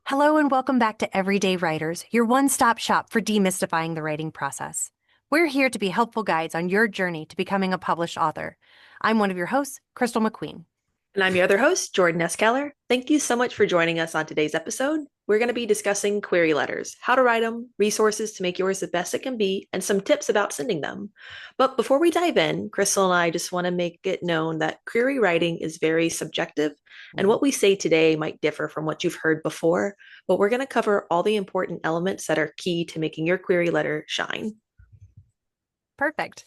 Hello and welcome back to Everyday Writers, your one-stop shop for demystifying the writing process. We're here to be helpful guides on your journey to becoming a published author. I'm one of your hosts, Crystal McQueen. And I'm your other host, Jordan S. Keller. Thank you so much for joining us on today's episode. We're going to be discussing query letters, how to write them, resources to make yours the best it can be, and some tips about sending them. But before we dive in, Crystal and I just want to make it known that query writing is very subjective, and what we say today might differ from what you've heard before, but we're going to cover all the important elements that are key to making your query letter shine. Perfect.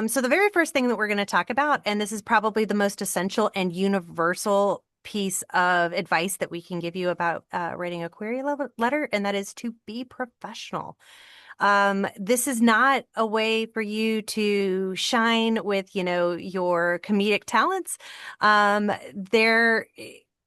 So the very first thing that we're going to talk about, and this is probably the most essential and universal piece of advice that we can give you about writing a query letter, and that is to be professional. This is not a way for you to shine with, your comedic talents. There,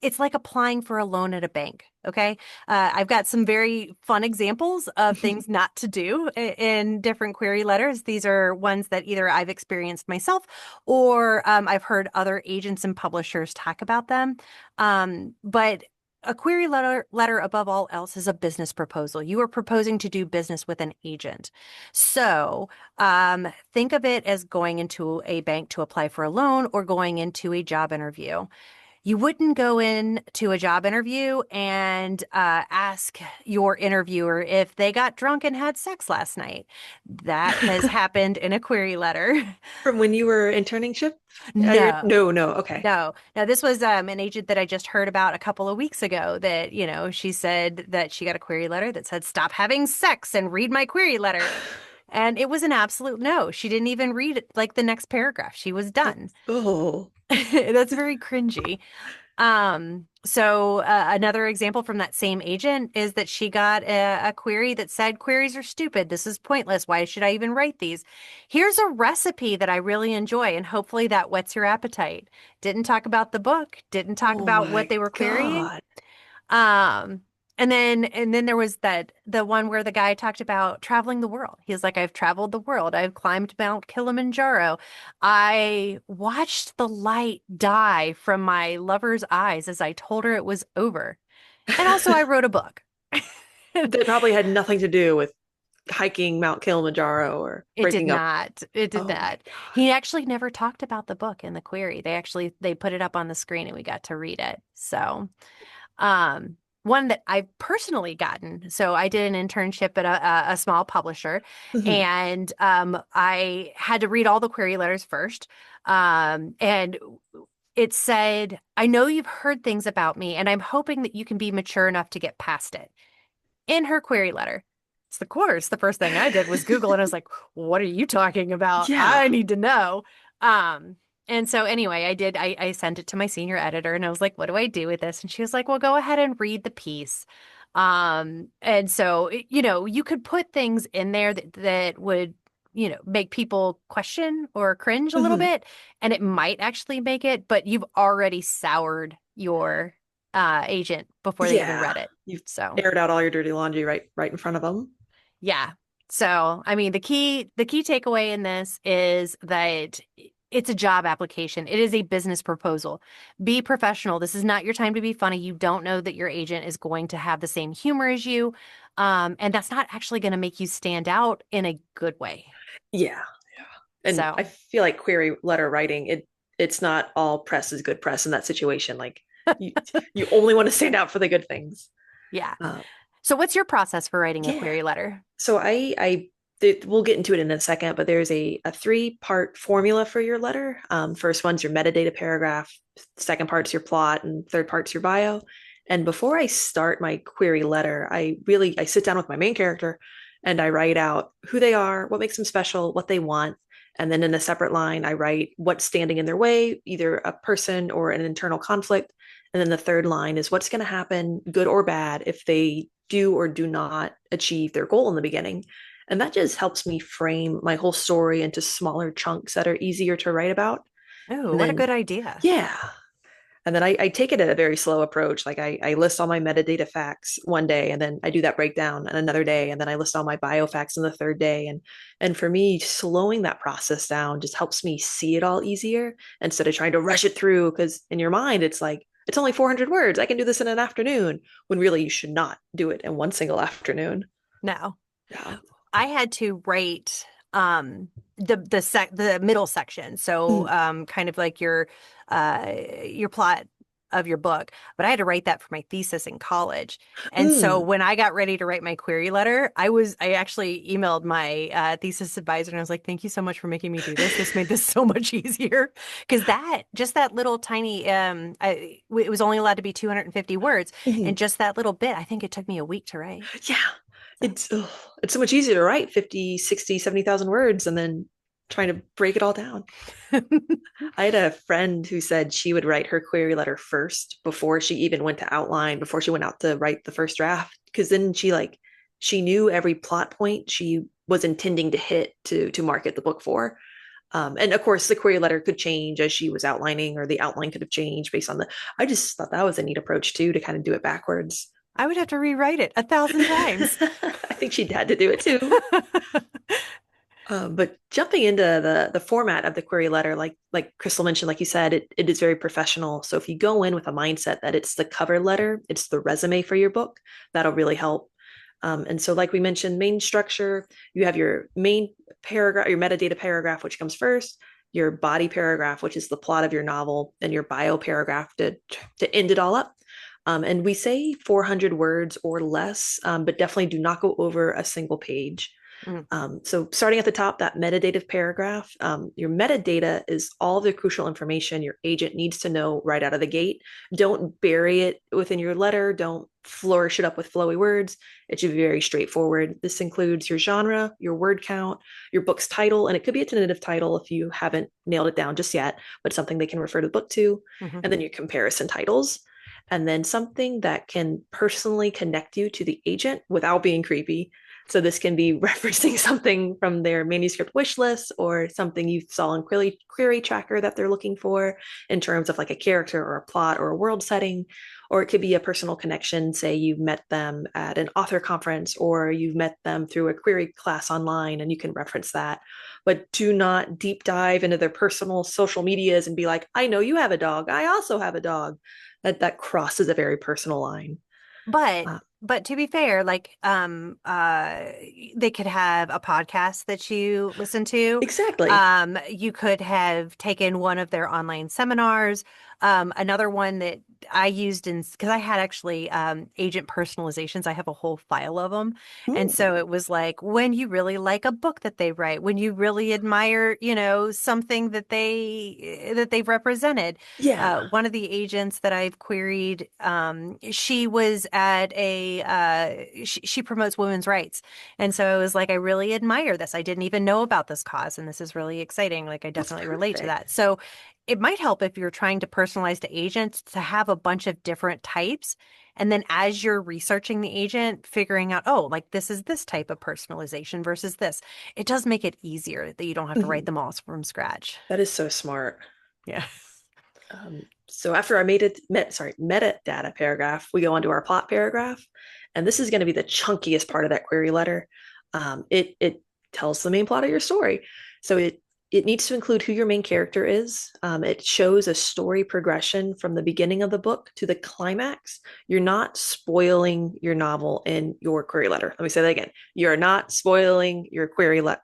it's like applying for a loan at a bank. Okay. I've got some very fun examples of things not to do in different query letters. These are ones that either I've experienced myself or I've heard other agents and publishers talk about them. But a query letter above all else is a business proposal. You are proposing to do business with an agent. So think of it as going into a bank to apply for a loan or going into a job interview. You wouldn't go in to a job interview and ask your interviewer if they got drunk and had sex last night. That has happened in a query letter. From when you were internship? No. No, okay. No, no, this was an agent that I just heard about a couple of weeks ago that, she said that she got a query letter that said, stop having sex and read my query letter. And it was an absolute no. She didn't even read like the next paragraph. She was done. Oh, That's very cringy. So another example from that same agent is that she got a query that said, queries are stupid. This is pointless. Why should I even write these? Here's a recipe that I really enjoy, and hopefully that whets your appetite. Didn't talk about the book, didn't talk oh about what my they were querying. God. Um, and then there was the one where the guy talked about traveling the world. He's like, I've traveled the world. I've climbed Mount Kilimanjaro. I watched the light die from my lover's eyes as I told her it was over. And also I wrote a book. That probably had nothing to do with hiking Mount Kilimanjaro or It did breaking up. not. It did Oh my not. He actually never talked about the book in the query. They put it up on the screen and we got to read it. So one that I've personally gotten. So I did an internship at a small publisher, God. and I had to read all the query letters first. And it said, I know you've heard things about me, and I'm hoping that you can be mature enough to get past it. In her query letter. It's of course the first thing I did was Google, and I was like, what are you talking about? Yeah. I need to know. Um, and so anyway, I sent it to my senior editor and I was like, what do I do with this? And she was like, well, go ahead and read the piece. And so, you could put things in there that would, make people question or cringe a little Mhm. bit, and it might actually make it, but you've already soured your agent before they even Yeah. read it. You've So. aired out all your dirty laundry right in front of them. Yeah. So, I mean, the key takeaway in this is that it's a job application. It is a business proposal. Be professional. This is not your time to be funny. You don't know that your agent is going to have the same humor as you. And that's not actually going to make you stand out in a good way. Yeah. Yeah. And I So, feel like query letter writing, it's not all press is good press in that situation. Like you you only want to stand out for the good things. yeah. Uh, So, what's your process for writing a yeah. query letter? So we'll get into it in a second, but there's a three-part formula for your letter. First one's your metadata paragraph, second part's your plot, and third part's your bio. And before I start my query letter, I sit down with my main character and I write out who they are, what makes them special, what they want. And then in a separate line, I write what's standing in their way, either a person or an internal conflict. And then the third line is what's going to happen, good or bad, if they do or do not achieve their goal in the beginning. And that just helps me frame my whole story into smaller chunks that are easier to write about. Oh, And what a then, good idea. yeah. And then I take it at a very slow approach. Like I list all my metadata facts one day, and then I do that breakdown on another day, and then I list all my bio facts on the third day. And for me, slowing that process down just helps me see it all easier instead of trying to rush it through. Because in your mind, it's like it's only 400 words. I can do this in an afternoon, when really you should not do it in one single afternoon. No. Yeah. I had to write the middle section. So Mm. kind of like your plot of your book, but I had to write that for my thesis in college. And so Mm. when I got ready to write my query letter, I actually emailed my thesis advisor and I was like, "Thank you so much for making me do this. This made this so much easier." Because that little tiny it was only allowed to be 250 words, and Mhm. just that little bit, I think it took me a week to write. Yeah. So. It's so much easier to write 50, 60, 70,000 words and then trying to break it all down. I had a friend who said she would write her query letter first before she even went to outline, before she went out to write the first draft, because then she knew every plot point she was intending to hit to market the book for. And of course, the query letter could change as she was outlining, or the outline could have changed based on the. I just thought that was a neat approach too, to kind of do it backwards. I would have to rewrite it 1,000 times. I think she had to do it too. But jumping into the format of the query letter, like Crystal mentioned, like you said, it is very professional. So if you go in with a mindset that it's the cover letter, it's the resume for your book, that'll really help. And so, like we mentioned, main structure, you have your main paragraph, your metadata paragraph, which comes first, your body paragraph, which is the plot of your novel, and your bio paragraph to end it all up. And we say 400 words or less, but definitely do not go over a single page. Mm, So starting at the top, that metadata paragraph, your metadata is all the crucial information your agent needs to know right out of the gate. Don't bury it within your letter. Don't flourish it up with flowy words. It should be very straightforward. This includes your genre, your word count, your book's title, and it could be a tentative title if you haven't nailed it down just yet, but something they can refer to the book to. mhm. And then your comparison titles. And then something that can personally connect you to the agent without being creepy. So this can be referencing something from their manuscript wish list, or something you saw in query tracker that they're looking for in terms of like a character or a plot or a world setting. Or it could be a personal connection. Say you've met them at an author conference, or you've met them through a query class online, and you can reference that. But do not deep dive into their personal social medias and be like, I know you have a dog. I also have a dog. That crosses a very personal line. But Uh, but to be fair, like they could have a podcast that you listen to. exactly. You could have taken one of their online seminars. Another one that I used in because I had actually agent personalizations. I have a whole file of them. And Ooh, so it was like when you really like a book that they write, when you really admire, something that they've represented. yeah. One of the agents that I've queried, she was at she promotes women's rights. And so I was like, I really admire this. I didn't even know about this cause, and this is really exciting. Like, I That's definitely relate to perfect. that. So it might help if you're trying to personalize the agent to have a bunch of different types. And then as you're researching the agent, figuring out, oh, like this is this type of personalization versus this. It does make it easier that you don't have to write Mhm. them all from scratch. That is so smart. Yeah. So after I made it, sorry, metadata paragraph, we go on to our plot paragraph, and this is going to be the chunkiest part of that query letter. It tells the main plot of your story, so it needs to include who your main character is. It shows a story progression from the beginning of the book to the climax. You're not spoiling your novel in your query letter. Let me say that again. You're not spoiling your query letter.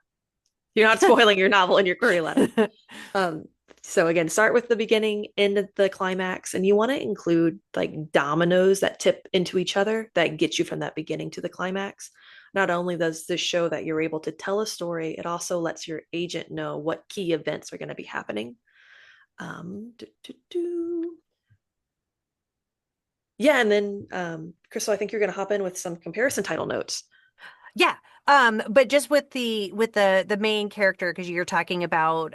You're not spoiling your novel in your query letter. Um, so again, start with the beginning, end at the climax, and you want to include like dominoes that tip into each other that get you from that beginning to the climax. Not only does this show that you're able to tell a story, it also lets your agent know what key events are going to be happening. Do, do, do. Yeah, and then Crystal, I think you're going to hop in with some comparison title notes. Yeah. But just with the main character, because you're talking about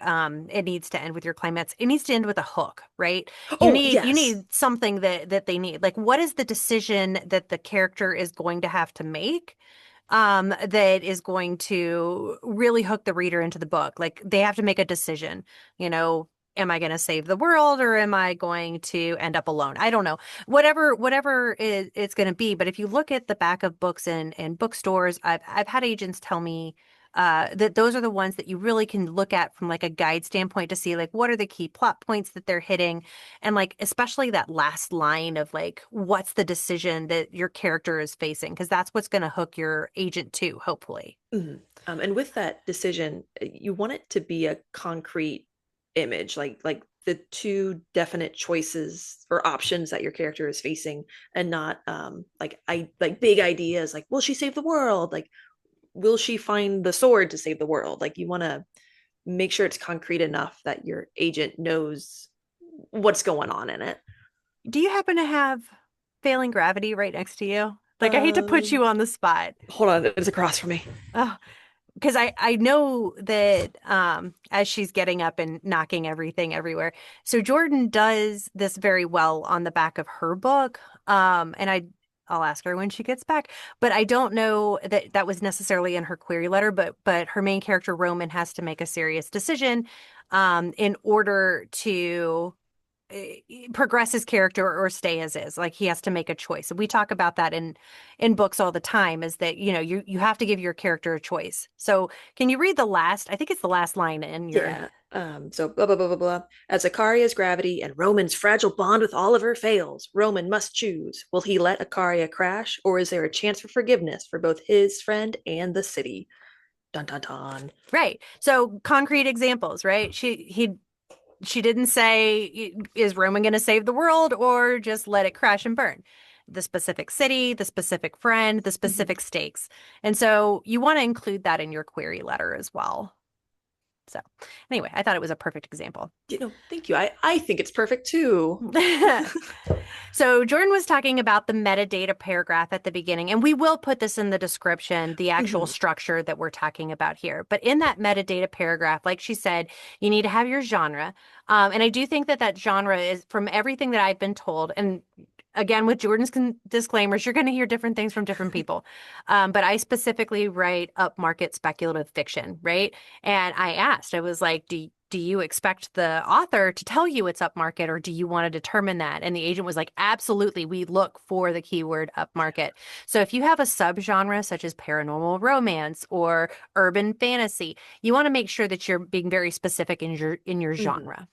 it needs to end with your climax. It needs to end with a hook, right? Oh, You yes. need something that they need. Like what is the decision that the character is going to have to make? That is going to really hook the reader into the book. Like they have to make a decision, am I going to save the world or am I going to end up alone? I don't know. Whatever it's going to be. But if you look at the back of books in bookstores, I've had agents tell me that those are the ones that you really can look at from like a guide standpoint to see like what are the key plot points that they're hitting, and like especially that last line of like what's the decision that your character is facing, because that's what's going to hook your agent too, hopefully. Mhm. And with that decision, you want it to be a concrete image, like the two definite choices or options that your character is facing, and not like big ideas like will she save the world? Like will she find the sword to save the world? Like you want to make sure it's concrete enough that your agent knows what's going on in it. Do you happen to have Failing Gravity right next to you? Like, I hate to put Um, you on the spot. Hold on, it's across from me. Oh, because I know that as she's getting up and knocking everything everywhere. So Jordan does this very well on the back of her book. And I'll ask her when she gets back. But I don't know that that was necessarily in her query letter, but her main character Roman has to make a serious decision in order to progress his character or stay as is. Like he has to make a choice. And we talk about that in books all the time, is that, you know, you have to give your character a choice. So can you read the last, I think it's the last line in your. Yeah. So blah blah blah blah blah. As Akaria's gravity and Roman's fragile bond with Oliver fails, Roman must choose. Will he let Akaria crash, or is there a chance for forgiveness for both his friend and the city? Dun dun dun. Right. So concrete examples, right? She didn't say, is Roman going to save the world or just let it crash and burn? The specific city, the specific friend, the Mhm. specific stakes. And so you want to include that in your query letter as well. So anyway, I thought it was a perfect example. Thank you. I think it's perfect too. So Jordan was talking about the metadata paragraph at the beginning, and we will put this in the description, the actual Mhm. structure that we're talking about here. But in that metadata paragraph, like she said, you need to have your genre. And I do think that that genre is, from everything that I've been told, and again, with Jordan's disclaimers, you're going to hear different things from different people. But I specifically write upmarket speculative fiction, right? And I asked, I was like, do you expect the author to tell you it's upmarket, or do you want to determine that? And the agent was like, absolutely. We look for the keyword upmarket. So if you have a subgenre such as paranormal romance or urban fantasy, you want to make sure that you're being very specific in your Mhm. genre.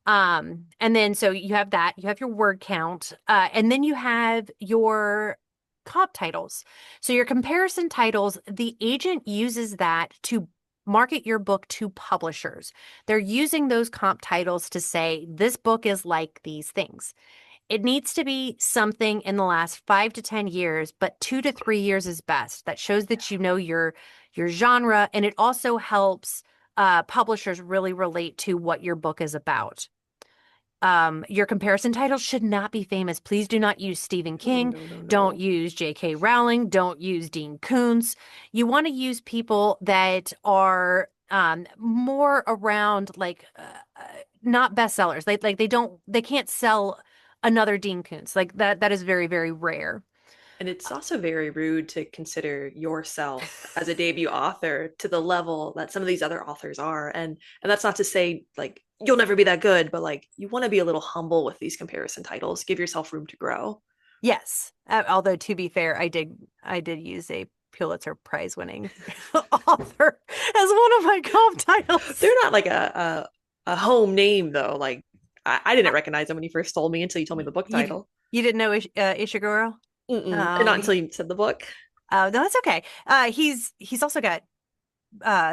And then so you have that, you have your word count, and then you have your comp titles. So your comparison titles, the agent uses that to market your book to publishers. They're using those comp titles to say, this book is like these things. It needs to be something in the last 5 to 10 years, but 2 to 3 years is best. That shows that you know your genre, and it also helps publishers really relate to what your book is about. Your comparison titles should not be famous. Please do not use Stephen Oh King. no no Don't no. use J.K. Rowling. Don't use Dean Koontz. You want to use people that are more around like not bestsellers. Like they can't sell another Dean Koontz. Like that is very, very rare. And it's also very rude to consider yourself as a debut author to the level that some of these other authors are. And that's not to say like you'll never be that good, but like you want to be a little humble with these comparison titles. Give yourself room to grow. Yes. Although to be fair, I did use a Pulitzer Prize winning author as one of my comp titles. They're not like a home name though. Like I didn't recognize them when you first told me until you told me the book You title. you didn't know Ishiguro? Mm-mm. And Oh, not until you said the book. no, that's okay. He's also got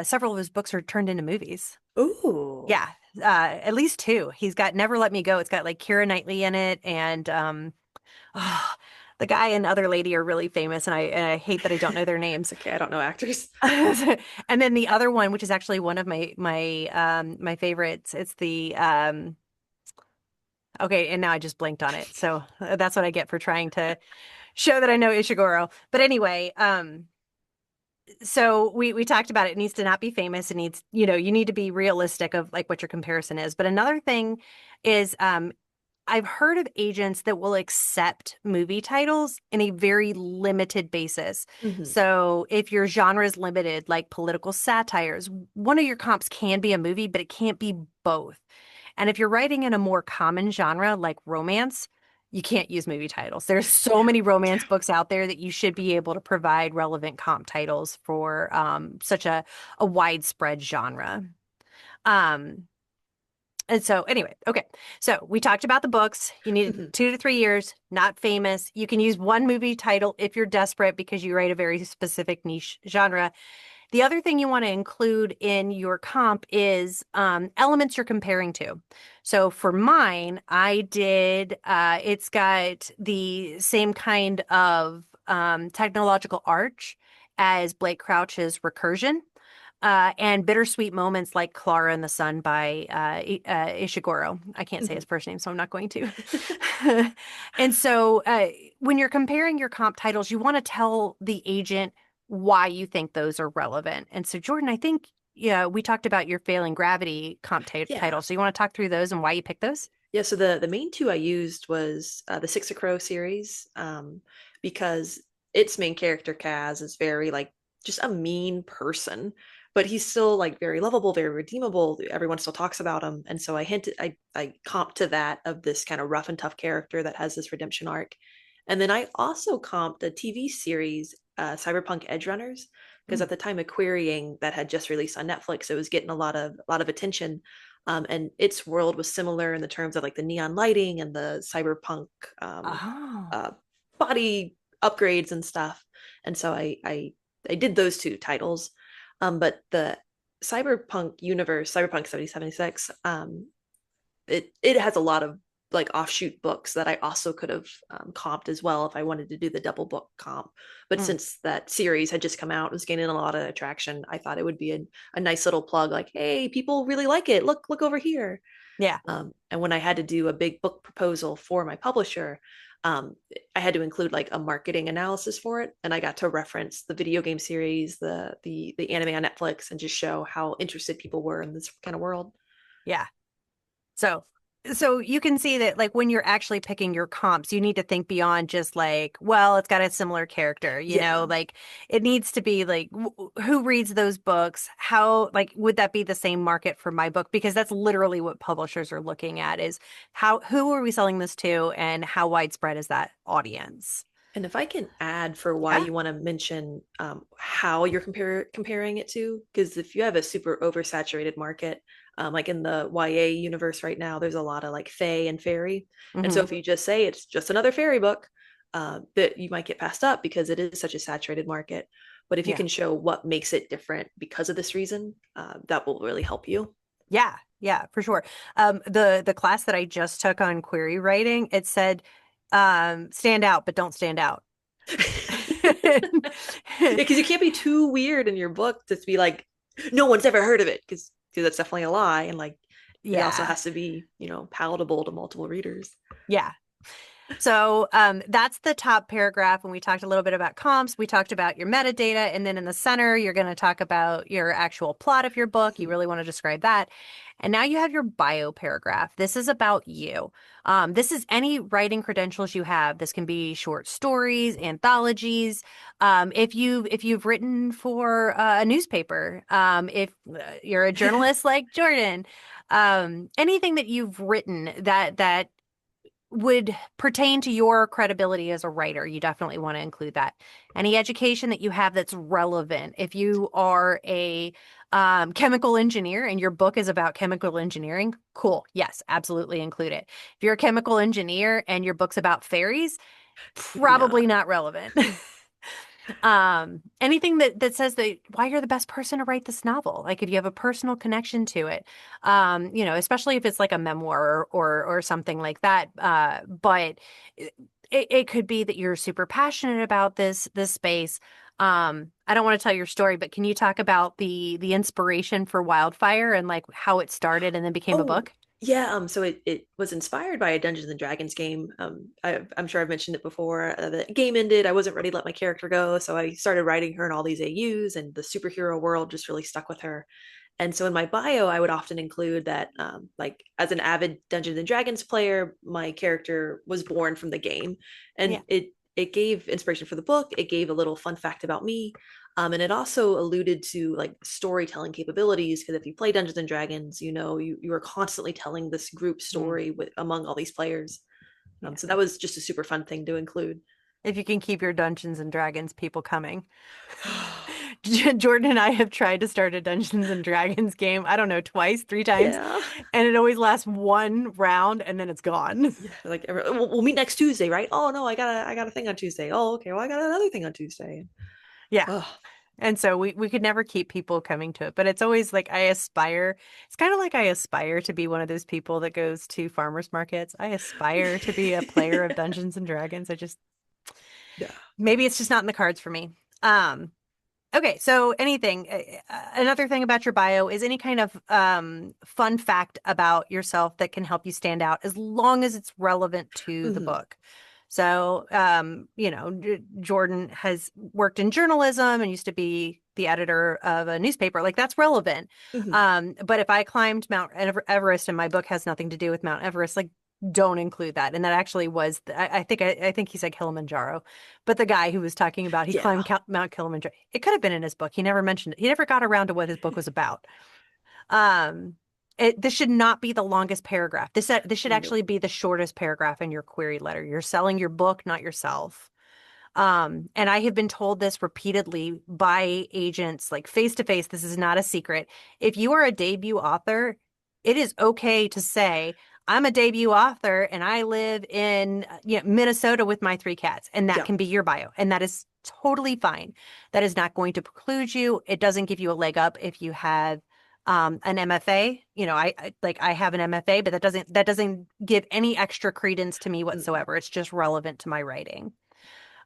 several of his books are turned into movies. Ooh. Yeah, at least two. He's got Never Let Me Go. It's got like Keira Knightley in it, and oh, the guy and other lady are really famous, and I hate that I don't know their It's names. okay. I don't know actors. And then the other one, which is actually one of my favorites, it's the okay, and now I just blinked on it. So that's what I get for trying to show that I know Ishiguro. But anyway, so we talked about it. It needs to not be famous. It needs, you need to be realistic of like what your comparison is. But another thing is I've heard of agents that will accept movie titles in a very limited basis. Mm-hmm. So if your genre is limited, like political satires, one of your comps can be a movie, but it can't be both. And if you're writing in a more common genre like romance, You can't use movie titles. There's so many romance books out there that you should be able to provide relevant comp titles for such a widespread genre. Um, and so, anyway, okay. So we talked about the books. You need Mhm. 2 to 3 years, not famous. You can use one movie title if you're desperate because you write a very specific niche genre. The other thing you want to include in your comp is elements you're comparing to. So for mine, I did, it's got the same kind of technological arch as Blake Crouch's Recursion. And bittersweet moments like Clara and the Sun by Ishiguro. I can't say his Mhm. first name, so I'm not going to. And so when you're comparing your comp titles, you want to tell the agent why you think those are relevant. And so, Jordan, I think yeah, we talked about your failing gravity comp Yeah. title. So you want to talk through those and why you picked those? Yeah, so the main two I used was the Six of Crow series, because its main character Kaz is very like just a mean person, but he's still like very lovable, very redeemable. Everyone still talks about him, and so I comped to that of this kind of rough and tough character that has this redemption arc, and then I also comped a TV series, Cyberpunk Edge Runners, because Mm. at the time of querying that had just released on Netflix, it was getting a lot of attention, and its world was similar in the terms of like the neon lighting and the cyberpunk um, Oh, uh, body upgrades and stuff. And so I did those two titles, but the cyberpunk universe, Cyberpunk 7076, it has a lot of like offshoot books that I also could have comped as well if I wanted to do the double book comp. But mm. since that series had just come out, it was gaining a lot of attraction. I thought it would be a nice little plug, like, hey, people really like it. Look over here. Yeah, And when I had to do a big book proposal for my publisher, um, I had to include like a marketing analysis for it, and I got to reference the video game series, the anime on Netflix, and just show how interested people were in this kind of world. yeah. So, so you can see that like when you're actually picking your comps, you need to think beyond just like, well, it's got a similar character, Yeah. like it needs to be like who reads those books? How like would that be the same market for my book? Because that's literally what publishers are looking at is how who are we selling this to and how widespread is that audience? And if I can add for why Yeah. you want to mention how you're comparing it to, because if you have a super oversaturated market, like in the YA universe right now, there's a lot of like fae and fairy. And so Hmm. if you just say it's just another fairy book, that you might get passed up because it is such a saturated market. But if you Yeah. can show what makes it different because of this reason, that will really help you. Yeah, yeah, for sure. The class that I just took on query writing, it said, stand out, but don't stand out. Yeah, because you can't be too weird in your book to be like, no one's ever heard of it, because that's definitely a lie, and like it also Yeah, has to be palatable to multiple readers. yeah. So that's the top paragraph. And we talked a little bit about comps. We talked about your metadata. And then in the center, you're going to talk about your actual plot of your book. You really want to describe that. And now you have your bio paragraph. This is about you. This is any writing credentials you have. This can be short stories, anthologies. If you've written for a newspaper, if you're a journalist like Jordan, anything that you've written that would pertain to your credibility as a writer. You definitely want to include that. Any education that you have that's relevant. If you are a chemical engineer and your book is about chemical engineering, cool. Yes, absolutely include it. If you're a chemical engineer and your book's about fairies, Maybe not. probably not relevant. Anything that says that why you're the best person to write this novel, like if you have a personal connection to it, especially if it's like a memoir or something like that. But it could be that you're super passionate about this space. I don't want to tell your story, but can you talk about the inspiration for Wildfire and like how it started and then became a Oh, book? yeah. So it was inspired by a Dungeons and Dragons game. I'm sure I've mentioned it before. The game ended. I wasn't ready to let my character go, so I started writing her in all these AUs, and the superhero world just really stuck with her. And so in my bio, I would often include that, like, as an avid Dungeons and Dragons player, my character was born from the game, Yeah. and it gave inspiration for the book. It gave a little fun fact about me, and it also alluded to like storytelling capabilities. Because if you play Dungeons and Dragons, you are constantly telling this group Mm. story with among all these players. Yeah. So that was just a super fun thing to include. If you can keep your Dungeons and Dragons people coming. Jordan and I have tried to start a Dungeons and Dragons game, I don't know, twice, three times, Yeah. and it always lasts one round and then it's gone. Yeah, like we'll meet next Tuesday, right? Oh no, I got a thing on Tuesday. Oh, okay. Well, I got another thing on Tuesday. Yeah. Oh, And so we could never keep people coming to it, but it's always like I aspire. It's kind of like I aspire to be one of those people that goes to farmers markets. I aspire to be a player of Dungeons and Dragons. I just yeah. maybe it's just not in the cards for me. Um, Okay, so anything, another thing about your bio is any kind of fun fact about yourself that can help you stand out as long as it's relevant to the Hmm. book. So, Jordan has worked in journalism and used to be the editor of a newspaper. Like that's relevant. Hmm. But if I climbed Mount Everest and my book has nothing to do with Mount Everest, like don't include that. And that actually was, I think he said Kilimanjaro. But the guy who was talking about he Yeah. climbed Mount Kilimanjaro, it could have been in his book. He never mentioned it. He never got around to what his book was about. Um, this should not be the longest paragraph. This should Nope. actually be the shortest paragraph in your query letter. You're selling your book, not yourself. And I have been told this repeatedly by agents, like face to face. This is not a secret. If you are a debut author, it is okay to say, I'm a debut author and I live in Minnesota with my three cats. And that Yeah. can be your bio. And that is totally fine. That is not going to preclude you. It doesn't give you a leg up if you have an MFA. I have an MFA, but that doesn't give any extra credence to me Mm. whatsoever. It's just relevant to my writing.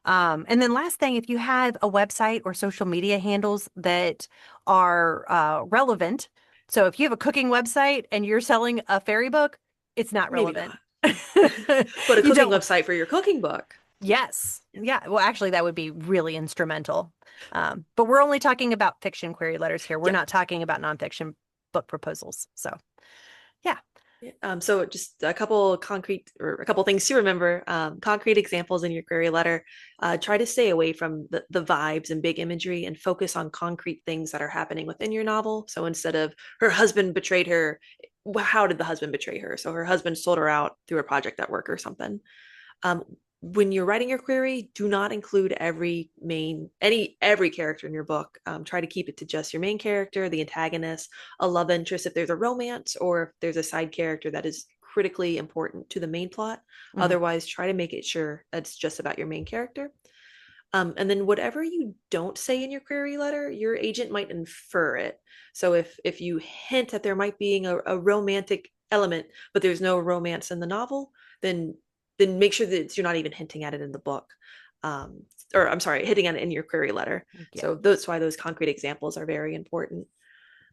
And then last thing, if you have a website or social media handles that are relevant, so if you have a cooking website and you're selling a fairy book, it's not Maybe relevant. not. But a You cooking don't, website for your cooking book. yes. Yeah. Well, actually, that would be really instrumental. But we're only talking about fiction query letters here. We're Yeah. not talking about nonfiction book proposals. So, yeah. Yeah. So just a couple concrete or a couple things to remember. Concrete examples in your query letter. Try to stay away from the vibes and big imagery and focus on concrete things that are happening within your novel. So instead of her husband betrayed her, well, how did the husband betray her? So her husband sold her out through a project at work or something. Um, when you're writing your query, do not include every character in your book. Try to keep it to just your main character, the antagonist, a love interest if there's a romance, or if there's a side character that is critically important to the main plot. Mhm. Otherwise, try to make it sure that it's just about your main character. And then whatever you don't say in your query letter, your agent might infer it. So if you hint that there might be a romantic element, but there's no romance in the novel, then then make sure that you're not even hinting at it in the book. Um, or I'm sorry, hitting at it in your query letter. Yeah. So that's why those concrete examples are very important.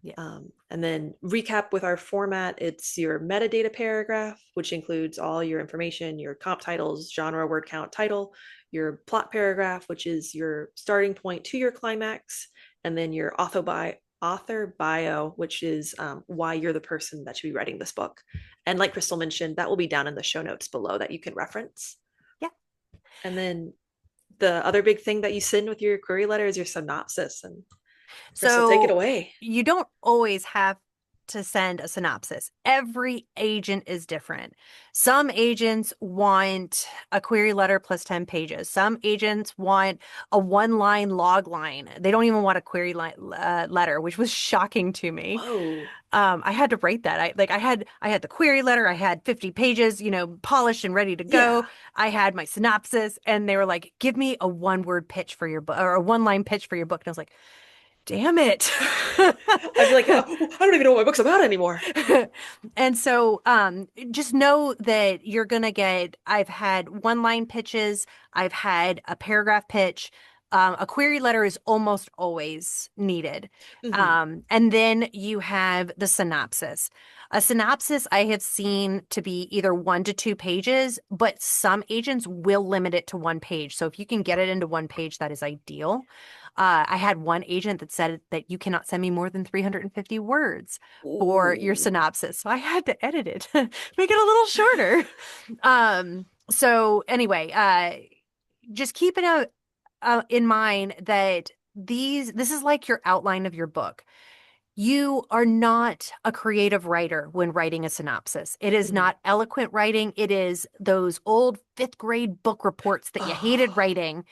Yeah. And then recap with our format, it's your metadata paragraph, which includes all your information, your comp titles, genre, word count, title, your plot paragraph, which is your starting point to your climax, and then your author bio, which is why you're the person that should be writing this book. And like Crystal mentioned, that will be down in the show notes below that you can reference. Yeah. And then the other big thing that you send with your query letter is your synopsis. And Crystal, take it So away. you don't always have to send a synopsis. Every agent is different. Some agents want a query letter plus 10 pages. Some agents want a one-line log line. They don't even want a letter, which was shocking to me. Whoa. I had to write that. I had the query letter. I had 50 pages, polished and ready to Yeah. go. I had my synopsis, and they were like, "Give me a one-word pitch for your book or a one-line pitch for your book." And I was like, damn it. I'd be like, oh, I don't even know what my book's about anymore. And so just know that you're going to get, I've had one line pitches, I've had a paragraph pitch. A query letter is almost always needed. Hmm. And then you have the synopsis. A synopsis I have seen to be either 1 to 2 pages, but some agents will limit it to 1 page. So if you can get it into 1 page, that is ideal. I had one agent that said that you cannot send me more than 350 words for your Ooh. synopsis. So I had to edit it, make it a little shorter. So anyway, just keep it in mind that this is like your outline of your book. You are not a creative writer when writing a synopsis. It is Mhm. not eloquent writing. It is those old fifth grade book reports that you hated Oh, writing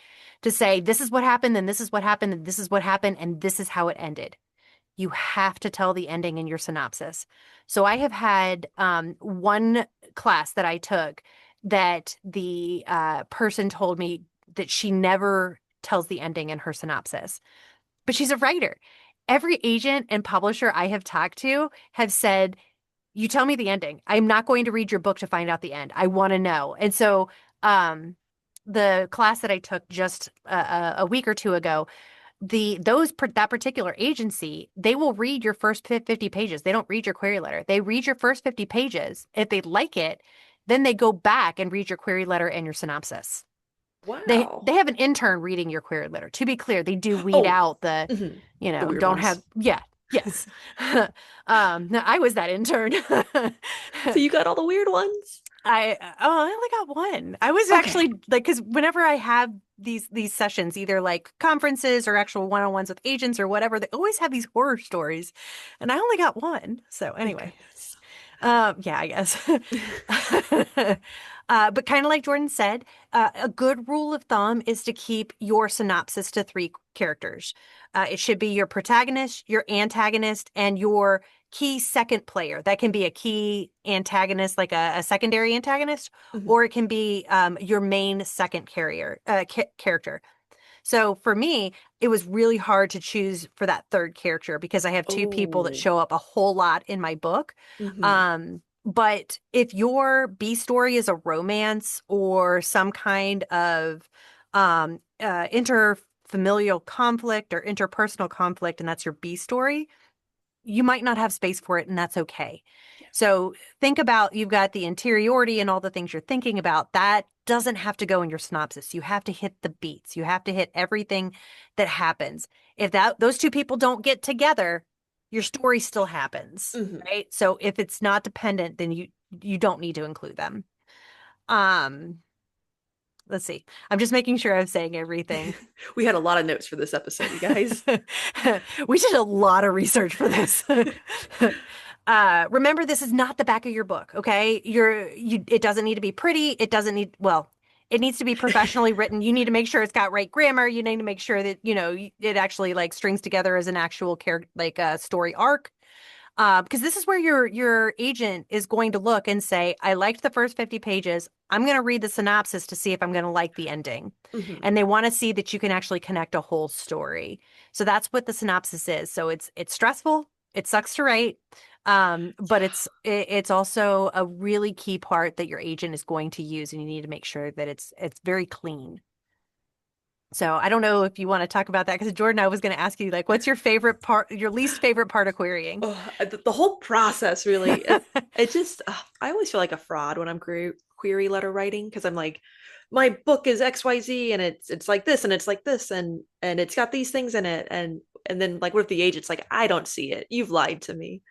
to say, this is what happened, and this is what happened, and this is what happened, and this is how it ended. You have to tell the ending in your synopsis. So I have had one class that I took that the person told me that she never tells the ending in her synopsis, but she's a writer. Every agent and publisher I have talked to have said, you tell me the ending. I'm not going to read your book to find out the end. I want to know. And so, the class that I took just a week or two ago, that particular agency, they will read your first 50 pages. They don't read your query letter. They read your first 50 pages. If they like it, then they go back and read your query letter and your synopsis. They wow. have an intern reading your query letter. To be clear, they do weed Oh, out the, mhm. The weird don't have, ones. yeah, yes. No, I was that intern. So you got all the weird ones? I only got one. I was Okay. actually like, because whenever I have these sessions, either like conferences or actual one-on-ones with agents or whatever, they always have these horror stories, and I only got one. So Thank anyway, goodness. yeah, I guess. But kind of like Jordan said, a good rule of thumb is to keep your synopsis to three characters. It should be your protagonist, your antagonist, and your key second player. That can be a key antagonist, like a secondary antagonist, Mhm. or it can be your main second character. So for me, it was really hard to choose for that third character because I have two people that Oh. show up a whole lot in my book. Hmm. But if your B story is a romance or some kind of interfamilial conflict or interpersonal conflict, and that's your B story, you might not have space for it, and that's okay. Yeah. So think about you've got the interiority and all the things you're thinking about. That doesn't have to go in your synopsis. You have to hit the beats. You have to hit everything that happens. If that those two people don't get together, your story still happens, Hmm. right? So if it's not dependent, then you don't need to include them. Um, let's see. I'm just making sure I'm saying everything. We had a lot of notes for this episode, you guys. We did a lot of research for this. Remember, this is not the back of your book, okay? It doesn't need to be pretty. It doesn't need, well, it needs to be professionally written. You need to make sure it's got right grammar. You need to make sure that, it actually like strings together as an actual character, like a story arc. Because this is where your agent is going to look and say, I liked the first 50 pages. I'm going to read the synopsis to see if I'm going to like the ending. Hmm. And they want to see that you can actually connect a whole story. So that's what the synopsis is. So it's stressful. It sucks to write. But it's also a really key part that your agent is going to use, and you need to make sure that it's very clean. So I don't know if you want to talk about that because Jordan, I was going to ask you like, what's your favorite part, your least favorite part of querying? Oh, the whole process really, it just, I always feel like a fraud when I'm query letter writing because I'm like, my book is XYZ and it's like this and it's like this and it's got these things in it and then like what if the agent's like, I don't see it. You've lied to me.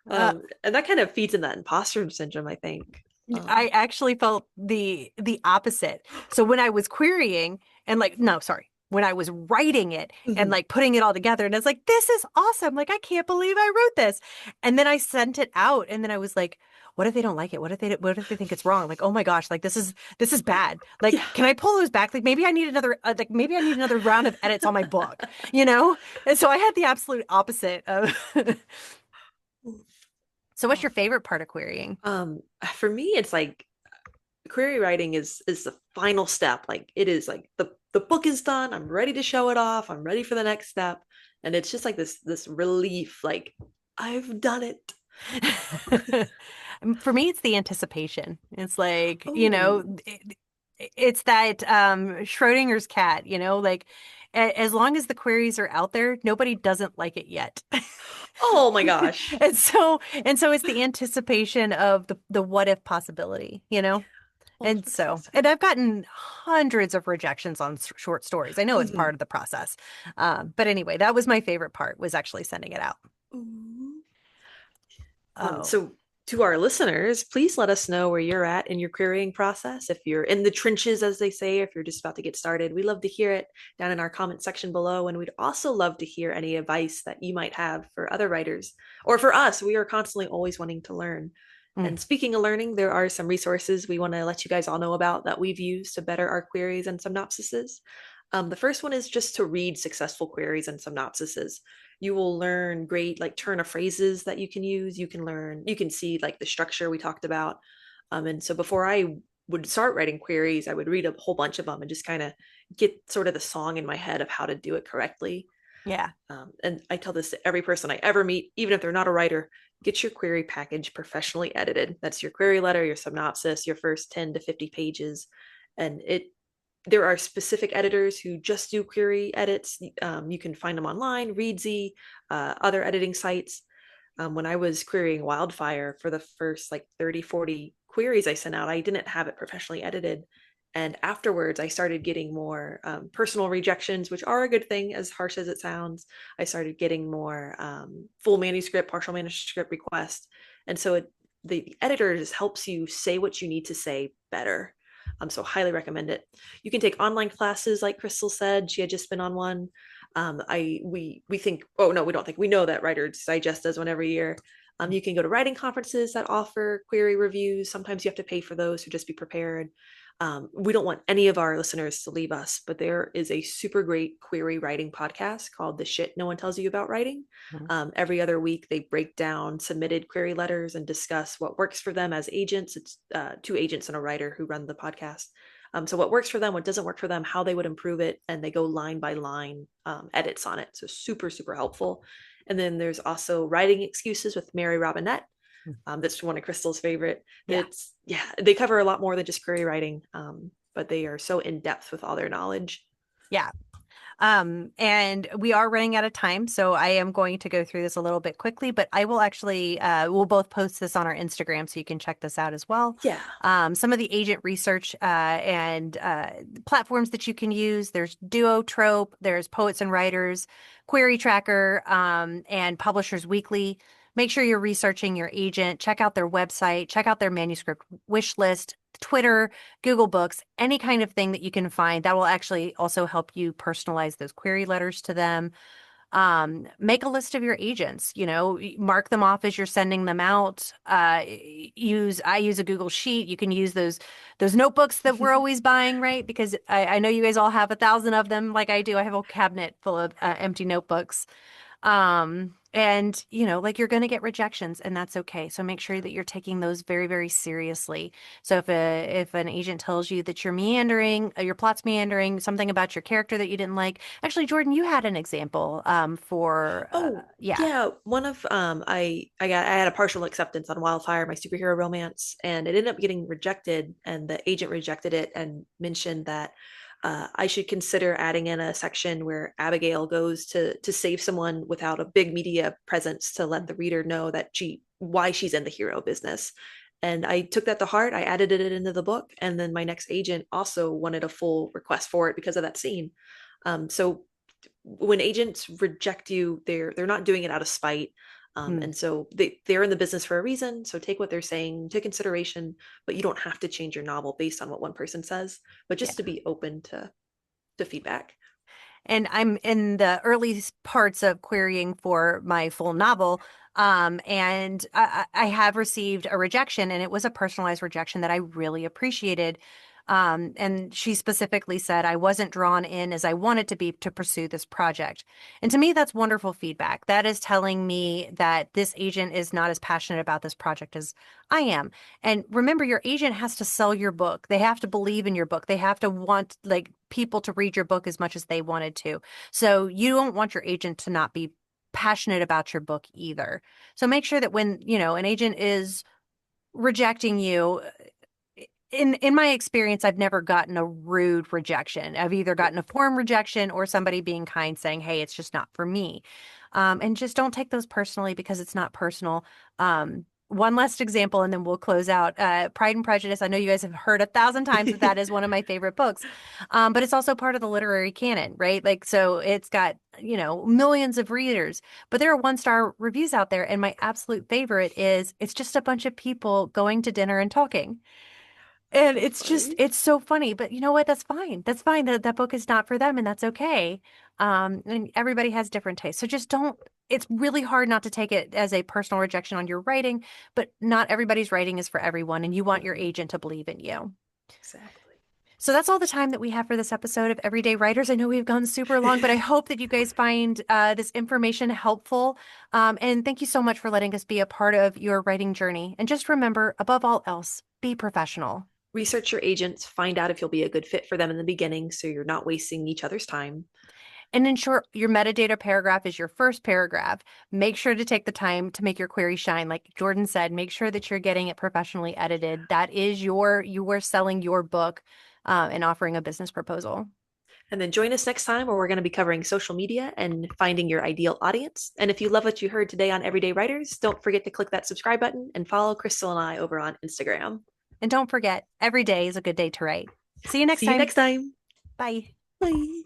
Uh, And that kind of feeds in that imposter syndrome, I think. I actually felt the opposite. So when I was querying and like, no, sorry, when I was writing it and Mhm. like putting it all together, and it's like, this is awesome. Like, I can't believe I wrote this. And then I sent it out, and then I was like, what if they don't like it? What if they think it's wrong? Like, oh my gosh, like this is bad. Like, Yeah. can I pull those back? Like maybe I need another round of edits on my book, you know? And so I had the absolute opposite of So what's Oh, your favorite part of querying? for me, it's like query writing is the final step. Like it is like the book is done. I'm ready to show it off. I'm ready for the next step, and it's just like this relief. Like I've done it. For me, it's the anticipation. It's like, Oh, it's that Schrodinger's cat, like as long as the queries are out there, nobody doesn't like it yet. oh my gosh. And so it's the anticipation of the what if possibility. Oh, And that's so so, and sweet. I've gotten hundreds of rejections on short stories. I know it's Mhm. part of the process. But anyway, that was my favorite part was actually sending it out. Ooh. Oh. So to our listeners, please let us know where you're at in your querying process. If you're in the trenches, as they say, if you're just about to get started, we love to hear it down in our comment section below. And we'd also love to hear any advice that you might have for other writers or for us. We are constantly always wanting to learn. Mm. And speaking of learning, there are some resources we want to let you guys all know about that we've used to better our queries and synopsises. The first one is just to read successful queries and synopsises. You will learn great like turn of phrases that you can use. You can see like the structure we talked about. And so before I would start writing queries, I would read a whole bunch of them and just kind of get sort of the song in my head of how to do it correctly. Yeah. And I tell this to every person I ever meet, even if they're not a writer, get your query package professionally edited. That's your query letter, your synopsis, your first 10 to 50 pages. And there are specific editors who just do query edits. You can find them online, Readsy, other editing sites. When I was querying Wildfire for the first like 30, 40 queries I sent out, I didn't have it professionally edited. And afterwards, I started getting more personal rejections, which are a good thing, as harsh as it sounds. I started getting more full manuscript, partial manuscript requests. And so the editor just helps you say what you need to say better. So highly recommend it. You can take online classes, like Crystal said. She had just been on one. We think, oh no, we don't think, we know that Writers Digest does one every year. You can go to writing conferences that offer query reviews. Sometimes you have to pay for those, so just be prepared. We don't want any of our listeners to leave us, but there is a super great query writing podcast called The Shit No One Tells You About Writing. Mhm. Every other week, they break down submitted query letters and discuss what works for them as agents. It's two agents and a writer who run the podcast. So what works for them, what doesn't work for them, how they would improve it, and they go line by line edits on it. So super, super helpful. And then there's also Writing Excuses with Mary Robinette. That's one of Crystal's favorite. Yeah. That's yeah, they cover a lot more than just query writing, but they are so in depth with all their knowledge. Yeah. And we are running out of time, so I am going to go through this a little bit quickly, but I will actually, we'll both post this on our Instagram so you can check this out as well. Yeah. Some of the agent research and platforms that you can use, there's Duotrope, there's Poets and Writers, Query Tracker, and Publishers Weekly. Make sure you're researching your agent. Check out their website, check out their manuscript wish list, Twitter, Google Books, any kind of thing that you can find that will actually also help you personalize those query letters to them. Make a list of your agents, mark them off as you're sending them out. I use a Google Sheet. You can use those notebooks that we're always buying, right? Because I know you guys all have 1,000 of them like I do. I have a cabinet full of empty notebooks. And like you're going to get rejections and that's okay. So make sure that you're taking those very, very seriously. So if an agent tells you that you're meandering, your plot's meandering, something about your character that you didn't like. Actually, Jordan, you had an example for Oh, yeah. yeah. One of I had a partial acceptance on Wildfire, my superhero romance, and it ended up getting rejected, and the agent rejected it and mentioned that I should consider adding in a section where Abigail goes to save someone without a big media presence to let the reader know that why she's in the hero business. And I took that to heart. I added it into the book, and then my next agent also wanted a full request for it because of that scene. So when agents reject you, they're not doing it out of spite. Mm, And so they're in the business for a reason. So take what they're saying into consideration, but you don't have to change your novel based on what one person says, but yeah. just to be open to feedback. And I'm in the early parts of querying for my full novel. And I have received a rejection, and it was a personalized rejection that I really appreciated. And she specifically said I wasn't drawn in as I wanted to be to pursue this project. And to me, that's wonderful feedback. That is telling me that this agent is not as passionate about this project as I am. And remember, your agent has to sell your book. They have to believe in your book. They have to want like people to read your book as much as they wanted to. So you don't want your agent to not be passionate about your book either. So make sure that when, an agent is rejecting you, in my experience, I've never gotten a rude rejection. I've either gotten a form rejection or somebody being kind saying, "Hey, it's just not for me." And just don't take those personally because it's not personal. one last example and then we'll close out. Pride and Prejudice. I know you guys have heard 1,000 times that that is one of my favorite books. But it's also part of the literary canon, right? Like, so it's got, millions of readers, but there are one-star reviews out there. And my absolute favorite is it's just a bunch of people going to dinner and talking. And So it's just, funny. it's so funny. But you know what? That's fine. That's fine. That book is not for them, and that's okay. And everybody has different tastes. So just don't, it's really hard not to take it as a personal rejection on your writing, but not everybody's writing is for everyone, and you want your Mhm. agent to believe in you. Exactly. So that's all the time that we have for this episode of Everyday Writers. I know we've gone super long, but I hope that you guys find this information helpful. And thank you so much for letting us be a part of your writing journey. And just remember, above all else, be professional. Research your agents, find out if you'll be a good fit for them in the beginning so you're not wasting each other's time. And ensure your metadata paragraph is your first paragraph. Make sure to take the time to make your query shine. Like Jordan said, make sure that you're getting it professionally edited. That is you are selling your book and offering a business proposal. And then join us next time where we're going to be covering social media and finding your ideal audience. And if you love what you heard today on Everyday Writers, don't forget to click that subscribe button and follow Crystal and I over on Instagram. And don't forget, every day is a good day to write. See you next See you time. next time. Bye. Bye.